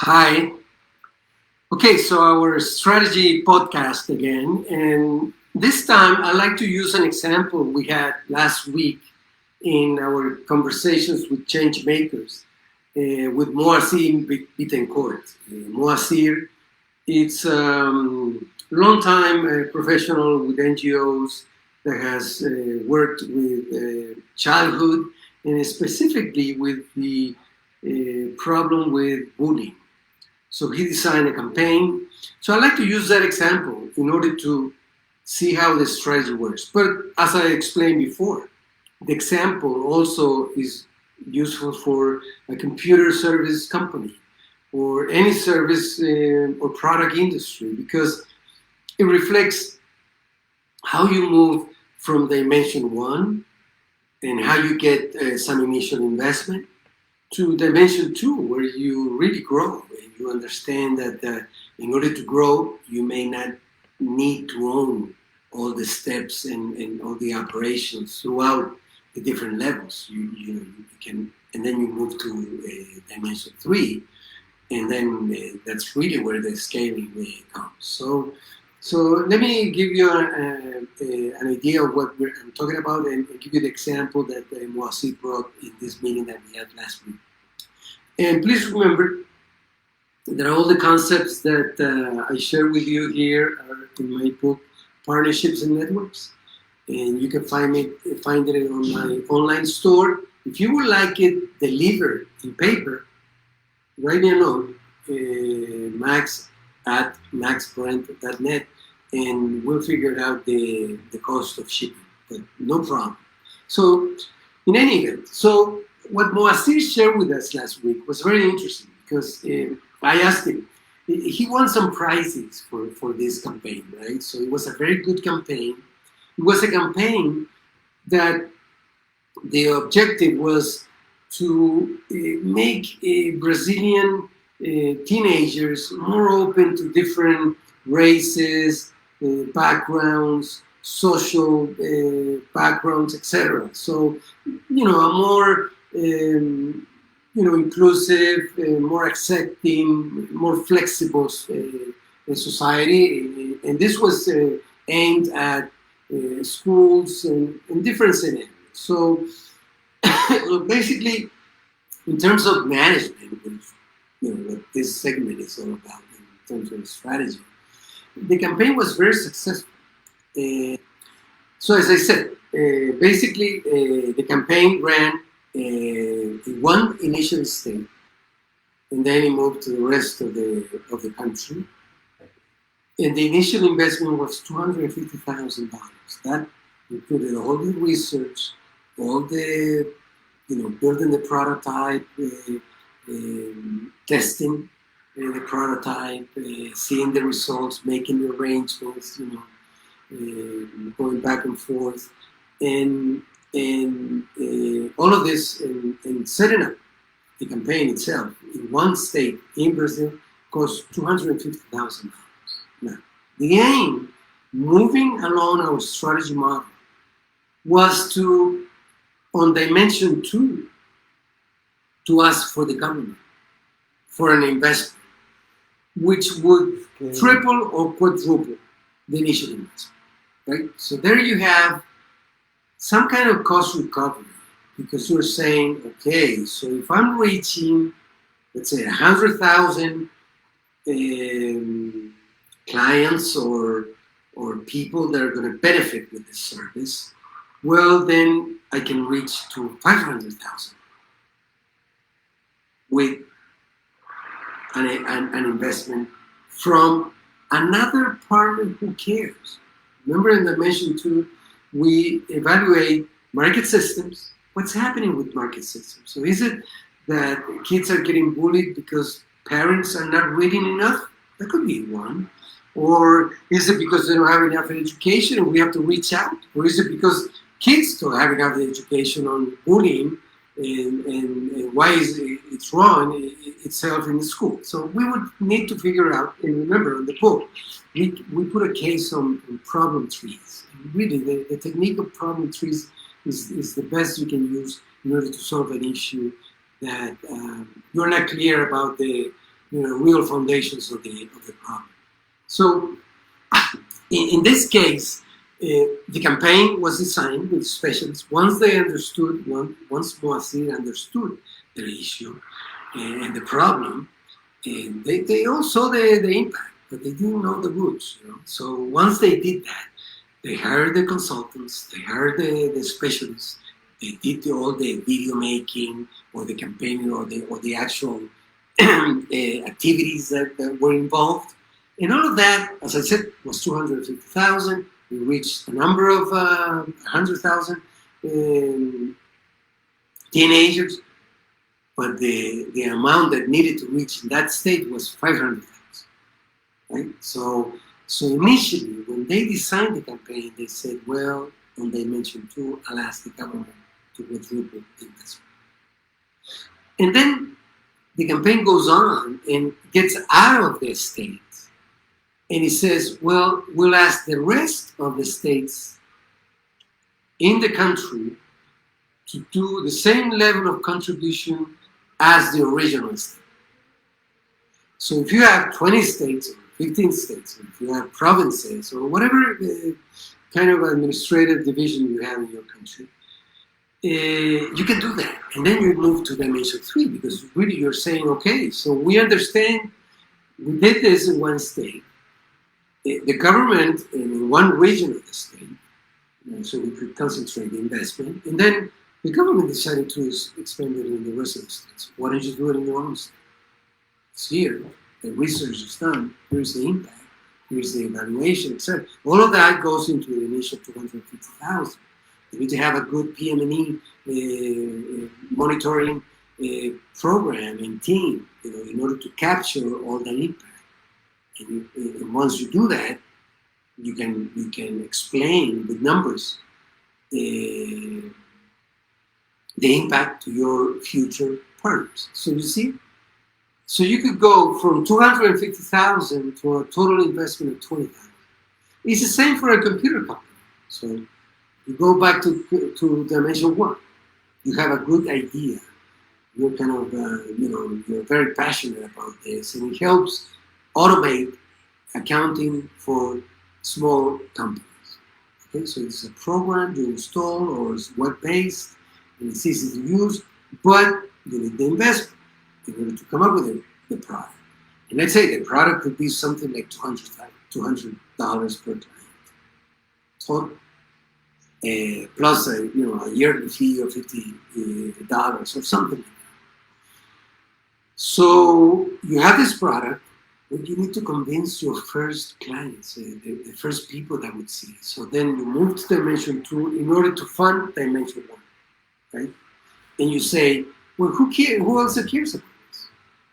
Hi. Okay, so our strategy podcast again, and this time I'd like to use an example we had last week in our conversations with change makers with Moacir Bittencourt. Moacir, it's long time professional with NGOs that has worked with childhood and specifically with the problem with bullying. So he designed a campaign. So I like to use that example in order to see how the strategy works. But as I explained before, the example also is useful for a computer service company or any service or product industry because it reflects how you move from dimension one and how you get some initial investment to dimension two, where you really grow and you understand that in order to grow, you may not need to own all the steps and all the operations throughout the different levels. You can, and then you move to dimension three, and then that's really where the scaling comes. So let me give you an idea of what I'm talking about and give you the example that Moacir brought in this meeting that we had last week. And please remember that all the concepts that I share with you here are in my book, Partnerships and Networks. And you can find it on my online store. If you would like it delivered in paper, write me a note, max@maxbrand.net, and we'll figure out the cost of shipping, but no problem. So, in any event, so what Moacir shared with us last week was very interesting because I asked him, he won some prizes for this campaign, right? So it was a very good campaign. It was a campaign that the objective was to make Brazilian teenagers more open to different races, backgrounds, social backgrounds, etc. So, a more inclusive, more accepting, more flexible society, and this was aimed at schools and different scenarios. So basically, in terms of management, which what this segment is all about in terms of strategy, the campaign was very successful. So as I said, basically the campaign ran in one initial state, and then it moved to the rest of the country. And the initial investment was $250,000. That included all the research, all the building the prototype, testing the prototype, seeing the results, making the arrangements, going back and forth, and all of this and setting up the campaign itself in one state in Brazil cost $250,000. Now, the aim, moving along our strategy model, was to, on dimension two, to ask for the government for an investment, which would triple or quadruple the initial investment, right? So there you have some kind of cost recovery, because you're saying, okay, so if I'm reaching, let's say, 100,000 clients or people that are going to benefit with this service, well, then I can reach to 500,000 with an investment from another partner who cares. Remember, in dimension two, we evaluate market systems. What's happening with market systems? So is it that kids are getting bullied because parents are not reading enough? That could be one. Or is it because they don't have enough education and we have to reach out? Or is it because kids don't have enough education on bullying and why is it's wrong itself in the school? So we would need to figure out, and remember in the book, we put a case on problem trees. And really, the technique of problem trees is the best you can use in order to solve an issue that you're not clear about the real foundations of the problem. So in this case, the campaign was designed with specialists. Once they understood, once Moacir understood the issue and the problem, they all saw the impact, but they didn't know the roots. So once they did that, they hired the consultants, they hired the specialists, they did all the video making or the campaigning or the actual activities that were involved. And all of that, as I said, was 250,000. We reached a number of 100,000 teenagers, but the amount that needed to reach in that state was 500,000. Right? So initially, when they designed the campaign, they said, well, on Dimension 2, I'll ask the government to go through the investment. And then the campaign goes on and gets out of the state. And he says, well, we'll ask the rest of the states in the country to do the same level of contribution as the original state. So if you have 20 states, or 15 states, or if you have provinces, or whatever kind of administrative division you have in your country, you can do that. And then you move to Dimension 3, because really you're saying, okay, so we understand we did this in one state. The government in one region of the state, so we could concentrate the investment, and then the government decided to expand it in the rest of the states. Why don't you do it in your own state? It's here, the research is done, here's the impact, here's the evaluation, etc. All of that goes into the initial 250,000. You need to have a good PM&E monitoring program and team, in order to capture all that impact. And once you do that, you can explain with numbers the impact to your future partners. So you see, so you could go from 250,000 to a total investment of 20,000. It's the same for a computer company. So you go back to Dimension 1. You have a good idea. You're kind of you're very passionate about this, and it helps automate accounting for small companies. Okay, so it's a program you install, or it's web-based, and it's easy to use, but you need the investment in order to come up with the product. And let's say the product could be something like $200 per client total, plus a yearly fee of $50 or something like that. So you have this product, but you need to convince your first clients, the first people that would see it. So then you move to Dimension 2 in order to fund Dimension 1, right? And you say, well, who else cares about this?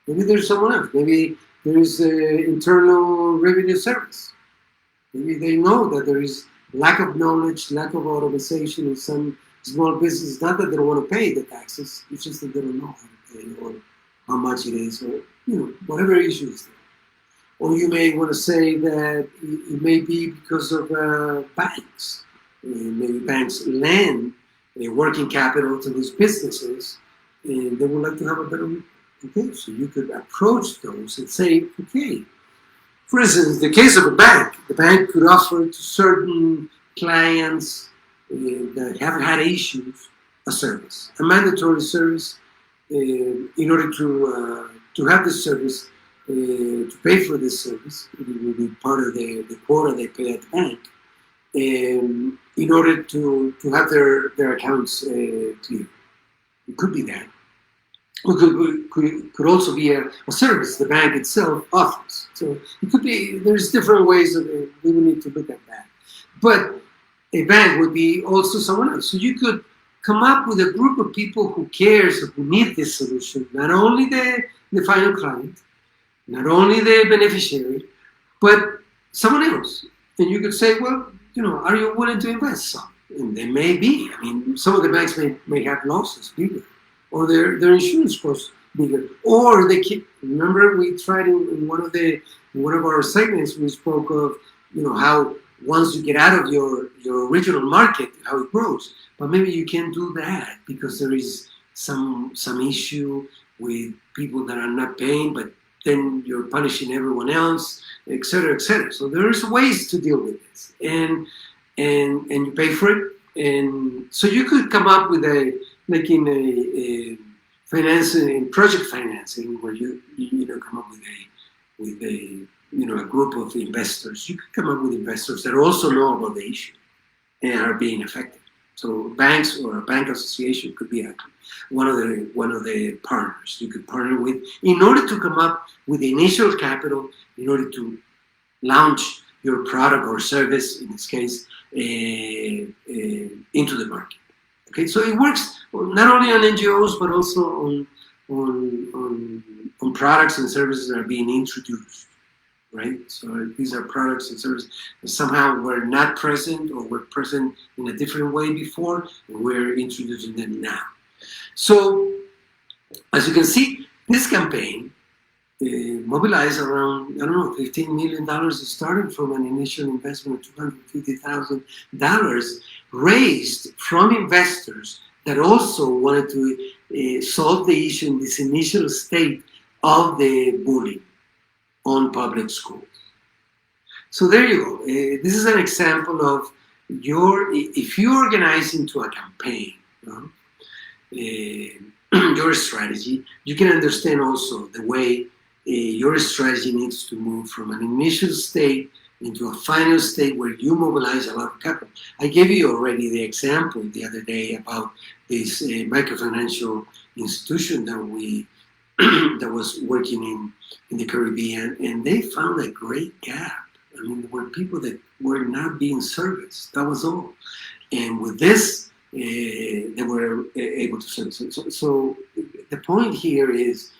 Maybe there's someone else. Maybe there is Internal Revenue Service. Maybe they know that there is lack of knowledge, lack of automation in some small businesses. Not that they don't want to pay the taxes, it's just that they don't know how to pay or how much it is, or whatever issue is there. Or you may want to say that it may be because of banks. Maybe banks lend working capital to these businesses, and they would like to have a better. Okay, so you could approach those and say, okay, for instance, in the case of a bank, the bank could offer to certain clients that haven't had issues a service, a mandatory service, in order to have this service. To pay for this service, it will be part of the quota they pay at the bank, in order to have their accounts clear. It could be that. It could also be a service the bank itself offers. So it could be, there's different ways of it. We will need to look at that. But a bank would be also someone else. So you could come up with a group of people who cares, who need this solution, not only the final client, not only the beneficiary, but someone else. And you could say, well, are you willing to invest some? And they may be. I mean, some of the banks may have losses bigger, or their insurance costs bigger, or they keep. Remember, we tried in one of our segments, we spoke of how once you get out of your original market, how it grows. But maybe you can't do that because there is some issue with people that are not paying, but then you're punishing everyone else, et cetera, et cetera. So there's ways to deal with this, and you pay for it, and so you could come up with a like in a financing, in project financing, where you come up with a a group of investors. You could come up with investors that also know about the issue and are being affected. So banks or a bank association could be one of the partners you could partner with in order to come up with the initial capital in order to launch your product or service, in this case, into the market. Okay, so it works not only on NGOs but also on products and services that are being introduced. Right? So these are products and services that somehow were not present or were present in a different way before, and we're introducing them now. So, as you can see, this campaign mobilized around, $15 million, starting from an initial investment of $250,000 raised from investors that also wanted to solve the issue in this initial state of the bullying on public schools. So there you go. This is an example of if you organize into a campaign, your strategy, you can understand also the way your strategy needs to move from an initial state into a final state where you mobilize a lot of capital. I gave you already the example the other day about this microfinancial institution that was working in the Caribbean, and they found a great gap. I mean, there were people that were not being serviced. That was all. And with this, they were able to service. So the point here is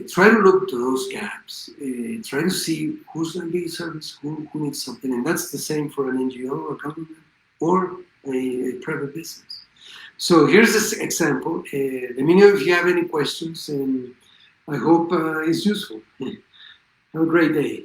try to look to those gaps. Try to see who's going to be serviced, who needs something. And that's the same for an NGO or government or a private business. So here's this example. Let me know if you have any questions, and I hope it's useful. Have a great day.